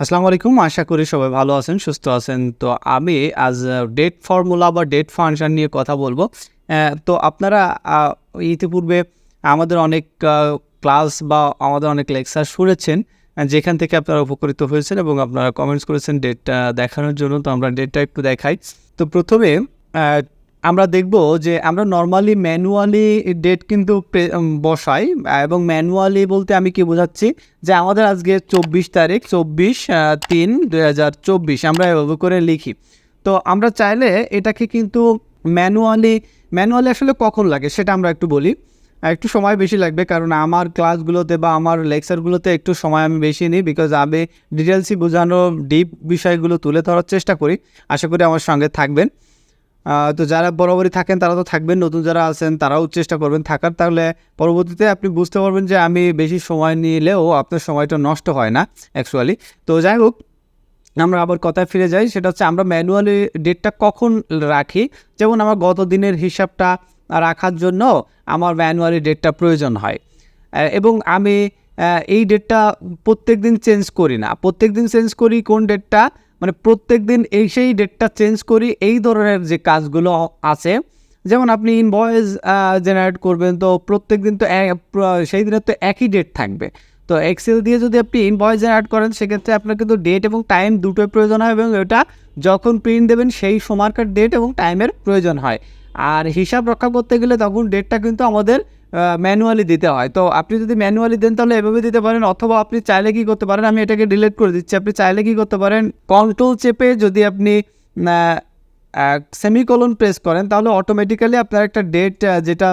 আসসালামু আলাইকুম। আশা করি সবাই ভালো আছেন, সুস্থ আছেন। তো আমি আজ ডেট ফর্মুলা বা ডেট ফাংশন নিয়ে কথা বলবো। তো আপনারা আ ইতিপূর্বে আমাদের অনেক ক্লাস বা আমাদের অনেক লেকচার শুনেছেন, যেখান থেকে আপনারা উপকৃত হয়েছেন এবং আপনারা কমেন্টস করেছেন ডেটটা দেখানোর জন্য। তো আমরা ডেটটা একটু দেখাই। তো প্রথমে আ আমরা দেখব যে আমরা নরমালি ম্যানুয়ালি ডেট কিন্তু বসাই এবং ম্যানুয়ালি বলতে আমি কি বোঝাচ্ছি যে আমাদের আজকে ২৪ তারিখ ২৪/৩/২০২৪ আমরা এভাবে করে লিখি। তো আমরা চাইলে এটাকে কিন্তু ম্যানুয়ালি আসলে কখন লাগে সেটা আমরা একটু বলি। একটু সময় বেশি লাগবে কারণ আমার ক্লাসগুলোতে বা আমার লেকচারগুলোতে একটু সময় আমি বেশি নিই, বিকজ আমি ডিটেলসই বোঝানো ডিপ বিষয়গুলো তুলে ধরার চেষ্টা করি। আশা করি আমার সঙ্গে থাকবেন। তো যারা বরাবরই থাকেন তারা তো থাকবেন, নতুন যারা আছেন তারাও চেষ্টা করবেন থাকার, তাহলে পরবর্তীতে আপনি বুঝতে পারবেন যে আমি বেশি সময় নিলেও আপনার সময়টা নষ্ট হয় না অ্যাকচুয়ালি। তো যাই হোক, আমরা আবার কথায় ফিরে যাই, সেটা হচ্ছে আমরা ম্যানুয়ালি ডেটটা কখন রাখি। যেমন আমার গত দিনের হিসাবটা রাখার জন্য আমার ম্যানুয়ালি ডেটটা প্রয়োজন হয় এবং আমি এই ডেটটা প্রত্যেক দিন চেঞ্জ করি না। প্রত্যেক দিন চেঞ্জ করি কোন ডেটটা, মানে প্রত্যেক দিন সেই ডেটটা চেঞ্জ করি এই ধরনের যে কাজগুলো আছে। যেমন আপনি ইনভয়েস জেনারেট করবেন, তো প্রত্যেক দিন তো সেই দিনের তো একই ডেট থাকবে। তো এক্সেল দিয়ে যদি আপনি ইনভয়েস জেনারেট করেন সেক্ষেত্রে আপনার কিন্তু ডেট এবং টাইম দুটোই প্রয়োজন হয় এবং এটা যখন প্রিন্ট দেবেন সেই সময়কার ডেট এবং টাইমের প্রয়োজন হয়। আর হিসাব রক্ষা করতে গেলে তখন ডেটটা কিন্তু আমাদের ম্যানুয়ালি দিতে হয়। তো আপনি যদি ম্যানুয়ালি দেন তাহলে এভাবে দিতে পারেন, অথবা আপনি চাইলে কী করতে পারেন, আমি এটাকে ডিলিট করে দিচ্ছি। আপনি চাইলে কী করতে পারেন, কন্ট্রোল চেপে যদি আপনি সেমিকোলন প্রেস করেন তাহলে অটোমেটিক্যালি আপনার একটা ডেট যেটা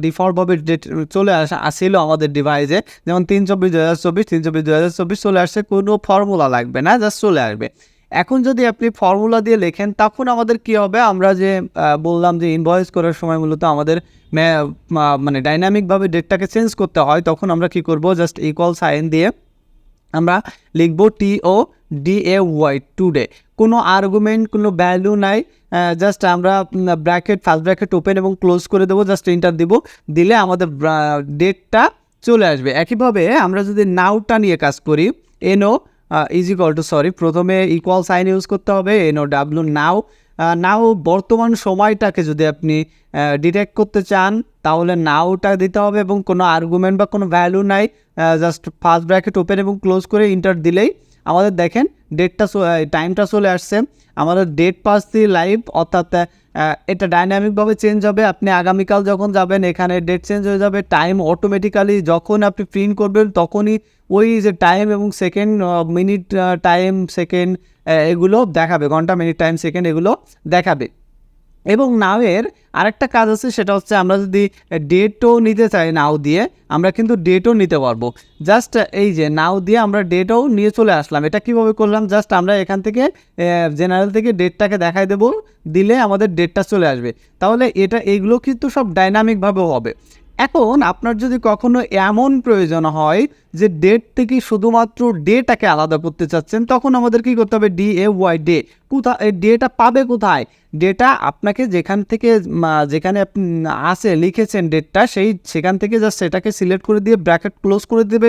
ডিফল্টভাবে ডেট চলে আসছিল আমাদের ডিভাইসে, যেমন ৩/২৪/২০২৪ ৩/২৪/২০২৪ চলে আসছে, কোনো ফর্মুলা লাগবে না, জাস্ট চলে আসবে। এখন যদি আপনি ফর্মুলা দিয়ে লেখেন তখন আমাদের কি হবে, আমরা যে বললাম যে ইনভয়েস করার সময় মূলত আমাদের মানে ডাইনামিকভাবে ডেটটাকে চেঞ্জ করতে হয়, তখন আমরা কি করব, জাস্ট ইকুয়াল সাইন দিয়ে আমরা লিখব TODAY টুডে। কোনো আর্গুমেন্ট, কোনো ভ্যালু নাই, জাস্ট আমরা ব্র্যাকেট, ফার্স্ট ব্র্যাকেট ওপেন এবং ক্লোজ করে দেবো, জাস্ট এন্টার দিব, দিলে আমাদের ডেটটা চলে আসবে। একইভাবে আমরা যদি নাওটা নিয়ে কাজ করি, NO প্রথমে ইকুয়াল সাইন ইউজ করতে হবে, NOW নাও বর্তমান সময়টাকে যদি আপনি ডিটেক্ট করতে চান তাহলে নাওটা দিতে হবে এবং কোনো আর্গুমেন্ট বা কোনো ভ্যালু নাই, জাস্ট ফার্স্ট ব্র্যাকেট ওপেন এবং ক্লোজ করে ইন্টার দিলেই আমাদের দেখেন ডেটটা টাইমটা চলে আসছে। আমাদের ডেট পাস দিয়ে লাইভ, অর্থাৎ এটা ডাইনামিকভাবে চেঞ্জ হবে। আপনি আগামীকাল যখন যাবেন এখানে ডেট চেঞ্জ হয়ে যাবে, টাইম অটোমেটিক্যালি যখন আপনি প্রিন্ট করবেন তখনই ওই যে টাইম এবং সেকেন্ড, মিনিট, টাইম, সেকেন্ড এগুলো দেখাবে, ঘন্টা, মিনিট, টাইম, সেকেন্ড এগুলো দেখাবে। এবং নাওয়ের আরেকটা কাজ আছে, সেটা হচ্ছে আমরা যদি ডেটও নিতে চাই নাও দিয়ে, আমরা কিন্তু ডেটও নিতে পারবো। জাস্ট এই যে নাও দিয়ে আমরা ডেটও নিয়ে চলে আসলাম। এটা কীভাবে করলাম, জাস্ট আমরা এখান থেকে জেনারেল থেকে ডেটটাকে দেখাই দেবো, দিলে আমাদের ডেটটা চলে আসবে। তাহলে এইগুলো কিন্তু সব ডাইনামিকভাবে হবে। এখন আপনার যদি কখনো এমন প্রয়োজন হয় যে ডেট থেকে শুধুমাত্র ডেটাকে আলাদা করতে চাচ্ছেন, তখন আমাদের কী করতে হবে, DAY ডে। কোথায় ডেটা পাবে, কোথায় ডেটা আপনাকে যেখান থেকে যেখানে আপনি আসে লিখেছেন ডেটটা, সেখান থেকে জাস্ট সেটাকে সিলেক্ট করে দিয়ে ব্র্যাকেট ক্লোজ করে দেবে,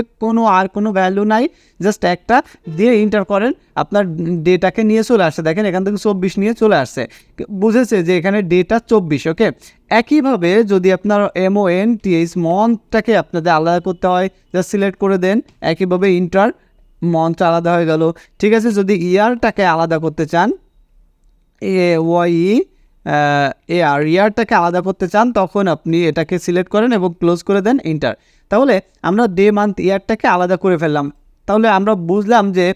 কোনো ভ্যালু নাই, জাস্ট একটা দিয়ে ইন্টার করেন, আপনার ডেটাকে নিয়ে চলে আসছে। দেখেন এখান থেকে 24 নিয়ে চলে আসছে, বুঝেছে যে এখানে ডেটা 24। ওকে, একইভাবে যদি আপনার MONTH মন্থটাকে আপনাদের আলাদা করতে হয়, জাস্ট সিলেক্ট করে দেন, একইভাবে ইন্টার, মন্থ আলাদা হয়ে গেল। ঠিক আছে, যদি ইয়ারটাকে আলাদা করতে চান, ইয়ারটাকে আলাদা করতে চান, তখন আপনি এটাকে সিলেক্ট করেন এবং ক্লোজ করে দেন, ইন্টার। তাহলে আমরা ডে, মান্থ, ইয়ারটাকে আলাদা করে ফেললাম। তাহলে আমরা বুঝলাম যে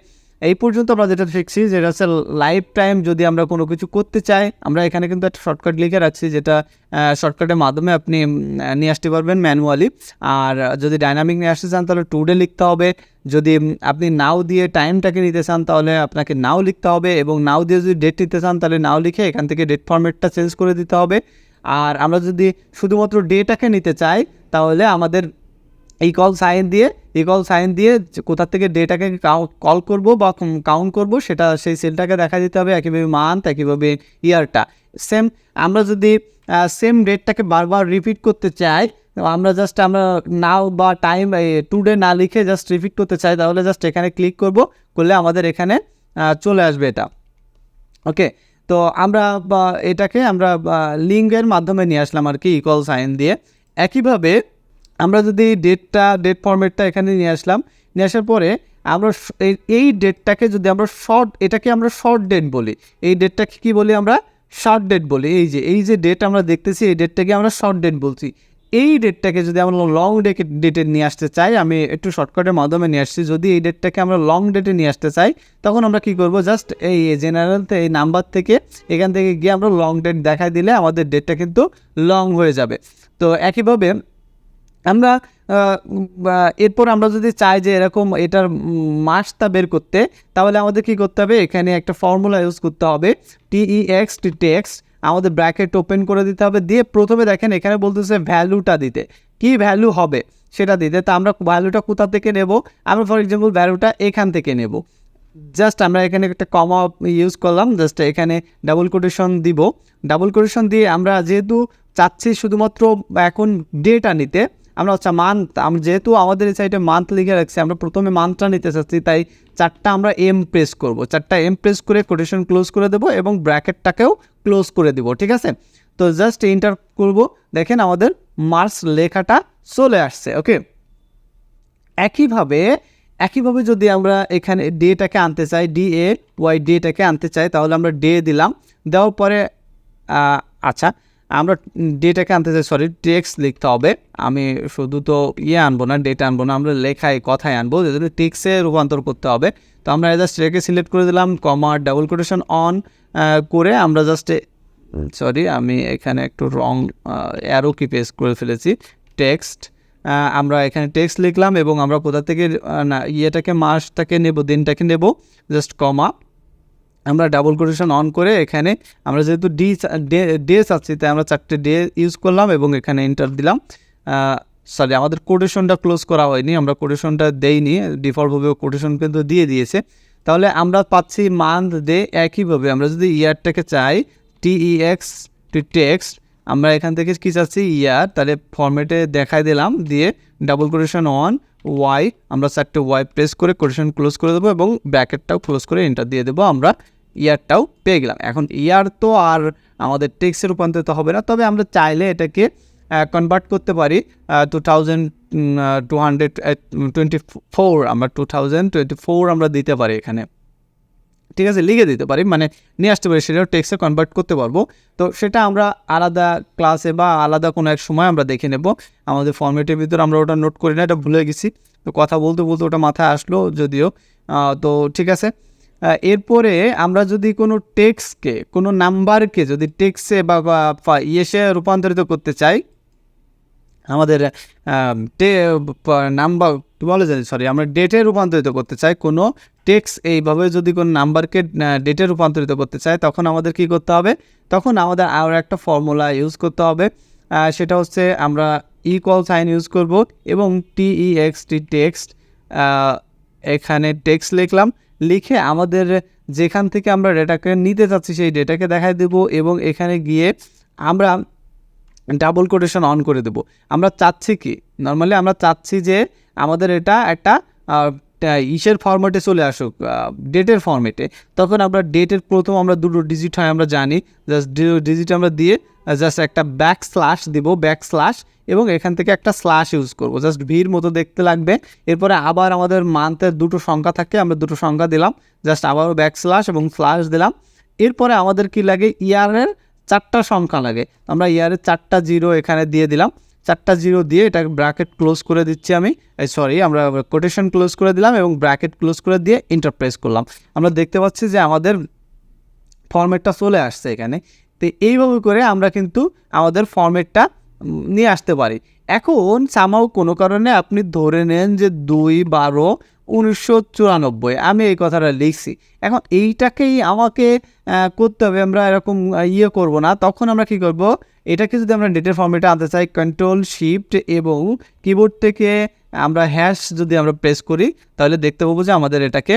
এই পর্যন্ত আমরা যেটা শিখছি, যেটা হচ্ছে লাইফ টাইম যদি আমরা কোনো কিছু করতে চাই, আমরা এখানে কিন্তু একটা শর্টকাট লিখে রাখছি, যেটা শর্টকাটের মাধ্যমে আপনি নিয়ে আসতে পারবেন ম্যানুয়ালি। আর যদি ডাইনামিক নিয়ে আসতে চান তাহলে টুডে লিখতে হবে। যদি আপনি নাও দিয়ে টাইমটাকে নিতে চান তাহলে আপনাকে নাও লিখতে হবে, এবং নাও দিয়ে যদি ডেট নিতে চান তাহলে নাও লিখে এখান থেকে ডেট ফরম্যাটটা চেঞ্জ করে দিতে হবে। আর আমরা যদি শুধুমাত্র ডেটাকে নিতে চাই তাহলে আমাদের ইকুয়াল সাইন দিয়ে কোথা থেকে ডেটাকে কল করব বা কাউন্ট করব সেটা সেই সেলটাকে দেখা দিতে হবে। একইভাবে মান্থ, একইভাবে ইয়ারটা সেম। আমরা যদি সেম ডেটটাকে বারবার রিপিট করতে চাই আমরা নাও বা টাইম টুডে না লিখে জাস্ট রিপিট করতে চাই, তাহলে জাস্ট এখানে ক্লিক করলে আমাদের এখানে চলে আসবে এটা। ওকে, তো আমরা এটাকে আমরা লিঙ্কের মাধ্যমে নিয়ে আসলাম আর কি, ইকুয়াল সাইন দিয়ে। একইভাবে আমরা যদি ডেট ফরম্যাটটা এখানে নিয়ে আসার পরে আমরা এই ডেটটাকে যদি আমরা এটাকে আমরা শর্ট ডেট বলি, এই ডেটটাকে কি বলি আমরা? শর্ট ডেট বলি। এই যে ডেট আমরা দেখতেছি, এই ডেটটাকে আমরা শর্ট ডেট বলছি। এই ডেটটাকে যদি আমরা লং ডেটে নিয়ে আসতে চাই, আমি একটু শর্টকাটের মাধ্যমে নিয়ে আসছি, যদি এই ডেটটাকে আমরা লং ডেটে নিয়ে আসতে চাই, তখন আমরা কি করব? জাস্ট এই জেনারেল এই নাম্বার থেকে এখান থেকে গিয়ে আমরা লং ডেট দেখাই দিলে আমাদের ডেটটা কিন্তু লং হয়ে যাবে। তো একইভাবে আমরা এরপর আমরা যদি চাই যে এরকম এটার মাসটা বের করতে, তাহলে আমাদের কি করতে হবে? এখানে একটা ফর্মুলা ইউজ করতে হবে, টেক্সট আমাদের ব্র্যাকেট ওপেন করে দিতে হবে, দিয়ে প্রথমে দেখেন এখানে বলতেছে ভ্যালুটা দিতে, কি ভ্যালু হবে সেটা দিতে। তা আমরা ভ্যালুটা কোথা থেকে নেব? আমরা ফর এক্সাম্পল ভ্যালুটা এখান থেকে নেব। জাস্ট আমরা এখানে একটা কমা ইউজ করলাম, জাস্ট এখানে ডাবল কোটেশন দিব। ডাবল কোটেশন দিয়ে আমরা যেহেতু চাচ্ছি শুধুমাত্র এখন ডেটা নিতে, আমরা মান্থ, যেহেতু আমাদের এই সাইডে মান্থ লিখে রাখছি, আমরা প্রথমে মান্থটা নিতে চাচ্ছি, তাই 4টা আমরা এম প্রেস করব। 4টা এম প্রেস করে কোটেশন ক্লোজ করে দেবো এবং ব্র্যাকেটটাকেও ক্লোজ করে দেবো, ঠিক আছে? তো জাস্ট এন্টার করব, দেখেন আমাদের মার্চ লেখাটা চলে আসছে। ওকে, একইভাবে যদি আমরা এখানে ডেটাকে আনতে চাই, DAY ডেটাকে আনতে চাই, তাহলে আমরা ডে দিলাম। দেওয়ার পরে আচ্ছা, আমরা ডেটাকে আনতে চাই, টেক্সট লিখতে হবে। আমি শুধু তো আনবো না, ডেটা আনবো না, আমরা কথায় আনবো, যদি টেক্সটে রূপান্তর করতে হবে। তো আমরা জাস্ট এটাকে সিলেক্ট করে দিলাম, কমা ডাবল কোটেশন অন করে আমরা জাস্ট আমি এখানে একটু রং অ্যারো কি পেস্ট করে ফেলেছি। টেক্সট, আমরা এখানে টেক্সট লিখলাম এবং আমরা কোথা থেকে মাসটাকে নেব, দিনটাকে নেব, জাস্ট কমা, আমরা ডাবল কোটেশন অন করে এখানে আমরা যেহেতু ডে চাচ্ছি, তাই আমরা 4টে ডে ইউজ করলাম এবং এখানে এন্টার দিলাম। আমাদের কোটেশনটা ক্লোজ করা হয়নি, আমরা কোটেশনটা দেইনি, ডিফল্টভাবে কোটেশন কিন্তু দিয়ে দিয়েছে। তাহলে আমরা পাচ্ছি মান্থ, ডে। একইভাবে আমরা যদি ইয়ারটাকে চাই, টেক্সট, আমরা এখান থেকে কী চাচ্ছি? ইয়ার, তাহলে ফরম্যাটে দেখাই দিলাম, দিয়ে ডাবল কোটেশন অন ওয়াই, আমরা 4টে ওয়াই প্রেস করে কোটেশন ক্লোজ করে দেবো এবং ব্র্যাকেটটাও ক্লোজ করে এন্টার দিয়ে দেবো, আমরা ইয়ারটাও পেয়ে গেলাম। এখন ইয়ার তো আর আমাদের টেক্সটে রূপান্তরিত হবে না, তবে আমরা চাইলে এটাকে কনভার্ট করতে পারি 2224, আমরা 2024 আমরা দিতে পারি এখানে, ঠিক আছে? লিখে দিতে পারি, মানে নিয়ে আসতে পারি, সেটাও টেক্সটে কনভার্ট করতে পারবো। তো সেটা আমরা আলাদা ক্লাসে বা আলাদা কোনো এক সময় আমরা দেখে নেব। আমাদের ফরম্যাটের ভিতরে আমরা ওটা নোট করি না, এটা ভুলে গেছি, তো কথা বলতে ওটা মাথায় আসলো যদিও। তো ঠিক আছে, এরপরে আমরা যদি কোনো টেক্সটকে, কোনো নাম্বারকে যদি টেক্সটে বা ইয়েসে রূপান্তরিত করতে চাই, আমাদের নাম্বার বলে জানি আমরা ডেটে রূপান্তরিত করতে চাই কোনো টেক্সট, এইভাবে যদি কোনো নাম্বারকে ডেটে রূপান্তরিত করতে চাই, তখন আমাদের কি করতে হবে? তখন আমাদের আরও একটা ফর্মুলা ইউজ করতে হবে, সেটা হচ্ছে আমরা ইকুয়াল সাইন ইউজ করব এবং টেক্সট, এখানে টেক্সট লিখলাম, লিখে আমাদের যেখান থেকে আমরা ডেটাকে নিতে চাচ্ছি সেই ডেটাকে দেখাই দেব এবং এখানে গিয়ে আমরা ডাবল কোটেশন অন করে দেব। আমরা চাচ্ছি কি, নর্মালি আমরা চাচ্ছি যে আমাদের এটা একটা ইসের ফরম্যাটে চলে আসুক, ডেটের ফরম্যাটে। তখন আমরা ডেটের প্রথম আমরা 2 ডিজিট হয় আমরা জানি, জাস্ট ডিজিট আমরা দিয়ে জাস্ট একটা ব্যাকস্ল্যাশ দিব, এবং এখান থেকে একটা স্ল্যাশ ইউজ করব, জাস্ট ভির মতো দেখতে লাগবে। এরপরে আবার আমাদের মান্থের 2টো সংখ্যা থাকে, আমরা 2টো সংখ্যা দিলাম, জাস্ট আবারও ব্যাকস্ল্যাশ এবং স্ল্যাশ দিলাম। এরপরে আমাদের কি লাগে? ইয়ারের 4টা সংখ্যা লাগে, আমরা ইয়ারের 4টা জিরো এখানে দিয়ে দিলাম, 4টা জিরো দিয়ে এটা ব্র্যাকেট ক্লোজ করে দিচ্ছি আমরা কোটেশন ক্লোজ করে দিলাম এবং ব্র্যাকেট ক্লোজ করে দিয়ে এন্টার প্রেস করলাম। আমরা দেখতে পাচ্ছি যে আমাদের ফরম্যাটটা চলে আসছে এখানে। তো এইভাবে করে আমরা কিন্তু আমাদের ফরম্যাটটা নিয়ে আসতে পারি। এখন সামাও কোনো কারণে আপনি ধরে নেন যে 2/12/1994 আমি এই কথাটা লিখছি, এখন এইটাকেই আমাকে করতে হবে, আমরা এরকম করব না। তখন আমরা কি করব? এটাকে যদি আমরা ডেটের ফরম্যাটে আনতে চাই, কন্ট্রোল শিফট এবং কিবোর্ড থেকে আমরা হ্যাশ যদি আমরা প্রেস করি, তাহলে দেখতে পাবো যে আমাদের এটাকে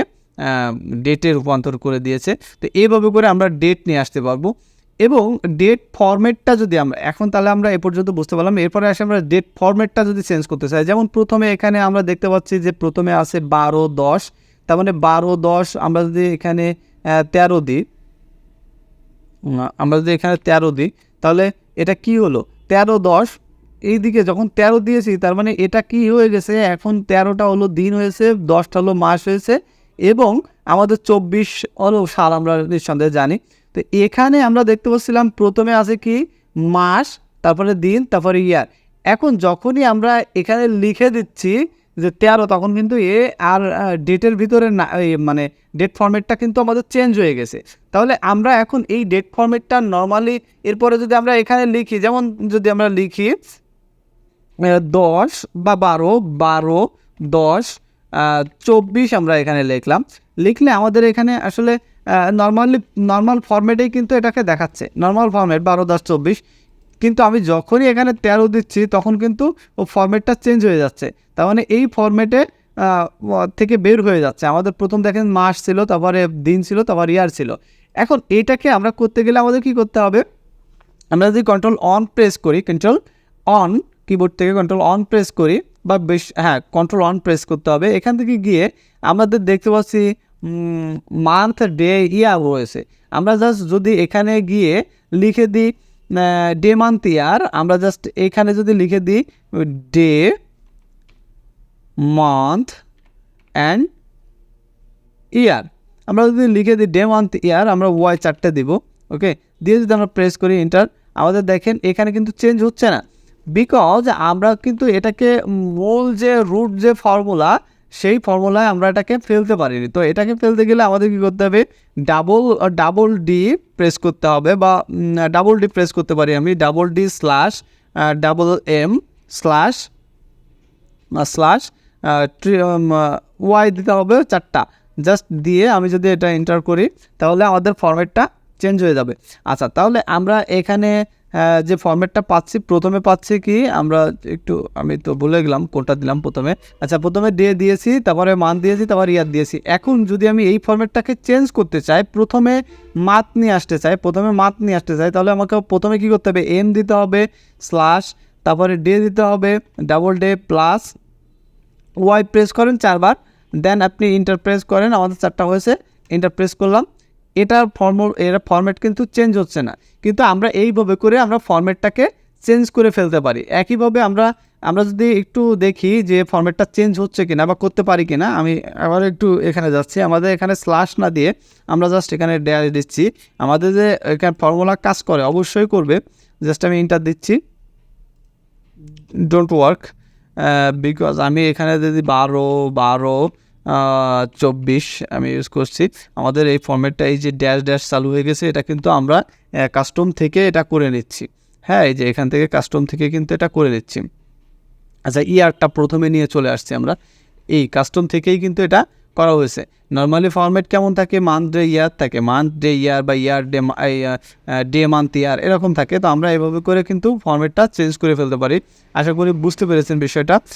ডেটে রূপান্তর করে দিয়েছে। তো এইভাবে করে আমরা ডেট নিয়ে আসতে পারবো। এবং ডেট ফরম্যাটটা যদি আমরা এখন তাহলে আমরা এ পর্যন্ত বুঝতে পারলাম। এরপরে আসে আমরা ডেট ফরম্যাটটা যদি চেঞ্জ করতে চাই, যেমন প্রথমে এখানে আমরা দেখতে পাচ্ছি যে প্রথমে আছে 12/10, তার মানে 12/10 আমরা যদি এখানে 13 দিই, আমরা যদি এখানে 13 দিই তাহলে এটা কি হলো 13/10, এইদিকে যখন 13 দিয়েছি তার মানে এটা কি হয়ে গেছে, এখন 13টা হলো দিন হয়েছে, 10টা হলো মাস হয়েছে এবং আমাদের 24 হলো সাল, আমরা নিঃসন্দেহে জানি। তো এখানে আমরা দেখতে পাচ্ছিলাম প্রথমে আছে কি মাস, তারপরে দিন, তারপরে ইয়ার। এখন যখনই আমরা এখানে লিখে দিচ্ছি যে 13, তখন কিন্তু আর ডেটের ভিতরে না, মানে ডেট ফরম্যাটটা কিন্তু আমাদের চেঞ্জ হয়ে গেছে। তাহলে আমরা এখন এই ডেট ফরম্যাটটা নর্মালি এরপরে যদি আমরা এখানে লিখি, যেমন যদি আমরা লিখি 10 বা 12, 10, 24 আমরা এখানে লিখলে আমাদের এখানে আসলে নর্মাল ফরম্যাটেই কিন্তু এটাকে দেখাচ্ছে, নর্মাল ফরম্যাট 12, 10, 24। কিন্তু আমি যখনই এখানে 13 দিচ্ছি তখন কিন্তু ও ফরম্যাটটা চেঞ্জ হয়ে যাচ্ছে, তার মানে এই ফরম্যাটে থেকে বের হয়ে যাচ্ছে। আমাদের প্রথম দেখেন মাস ছিল, তারপরে দিন ছিল, তারপর ইয়ার ছিল। এখন এইটাকে আমরা করতে গেলে আমাদের কি করতে হবে, আমরা যদি কন্ট্রোল অন প্রেস করি, কন্ট্রোল অন কিবোর্ড থেকে কন্ট্রোল অন প্রেস করি, বা কন্ট্রোল অন প্রেস করতে হবে। এখান থেকে গিয়ে আমাদের দেখতে পাচ্ছি মান্থ, ডে, ইয়ার রয়েছে। আমরা জাস্ট যদি এখানে গিয়ে লিখে দিই ডে, মান্থ, ইয়ার, আমরা জাস্ট এখানে যদি লিখে দিই ডে, মান্থ অ্যান্ড ইয়ার, আমরা যদি লিখে দিই ডে, মান্থ, ইয়ার, আমরা ওয়াই 4টে দিব। ওকে, দিয়ে যদি আমরা প্রেস করি এন্টার, আমাদের দেখেন এখানে কিন্তু চেঞ্জ হচ্ছে না, বিকজ আমরা কিন্তু এটাকে মূল যে রুট যে ফর্মুলা, সেই ফর্মুলায় আমরা এটাকে ফেলতে পারিনি। তো এটাকে ফেলতে গেলে আমাদের কী করতে হবে, ডাবল ডি প্রেস করতে হবে, বা ডাবল ডি প্রেস করতে পারি আমি, double D slash double M slash Y দিতে হবে 4টা, জাস্ট দিয়ে আমি যদি এটা এন্টার করি তাহলে আমাদের ফরম্যাটটা চেঞ্জ হয়ে যাবে। আচ্ছা, তাহলে আমরা এখানে যে ফরম্যাটটা পাচ্ছি, প্রথমে পাচ্ছি কি আমরা একটু, আমি তো ভুলে গেলাম কোনটা দিলাম প্রথমে। আচ্ছা, প্রথমে ডে দিয়েছি, তারপরে মান্থ দিয়েছি, তারপরে ইয়ার দিয়েছি। এখন যদি আমি এই ফরম্যাটটাকে চেঞ্জ করতে চাই, প্রথমে মান্থ নিয়ে আসতে চাই, তাহলে আমাকে প্রথমে কি করতে হবে, এম দিতে হবে স্ল্যাশ, তারপরে ডে দিতে হবে, double D plus Y press করেন 4বার, দেন আপনি ইন্টার প্রেস করেন, আমাদের 4টা হয়েছে, ইন্টার প্রেস করলাম। এটার ফরম্যাট কিন্তু চেঞ্জ হচ্ছে না, কিন্তু আমরা এইভাবে করে আমরা ফরম্যাটটাকে চেঞ্জ করে ফেলতে পারি। একইভাবে আমরা যদি একটু দেখি যে ফরম্যাটটা চেঞ্জ হচ্ছে কিনা বা করতে পারি কিনা, আমি আবার একটু এখানে যাচ্ছি, আমাদের এখানে স্ল্যাশ না দিয়ে আমরা জাস্ট এখানে ড্যাশ দিচ্ছি। আমাদের যে এখানে ফর্মুলা কাজ করে, অবশ্যই করবে, জাস্ট আমি ইন্টার দিচ্ছি, ডোন্ট ওয়ার্ক, বিকজ আমি এখানে যদি 12, 24 আমি ইউজ করছি, আমাদের এই ফরম্যাটটা এই যে ড্যাশ চালু হয়ে গেছে, এটা কিন্তু আমরা কাস্টম থেকে এটা করে নিচ্ছি। হ্যাঁ, এই যে এখান থেকে কাস্টম থেকে কিন্তু এটা করে নিচ্ছি। আচ্ছা, ইয়ারটা প্রথমে নিয়ে চলে আসছি আমরা, এই কাস্টম থেকেই কিন্তু এটা করা হয়েছে। নর্মালি ফরম্যাট কেমন থাকে, মান্থ ডে ইয়ার থাকে, মান্থ ডে ইয়ার বা ইয়ার ডে, ডে মান্থ ইয়ার এরকম থাকে। তো আমরা এভাবে করে কিন্তু ফরম্যাটটা চেঞ্জ করে ফেলতে পারি। আশা করি বুঝতে পেরেছেন বিষয়টা।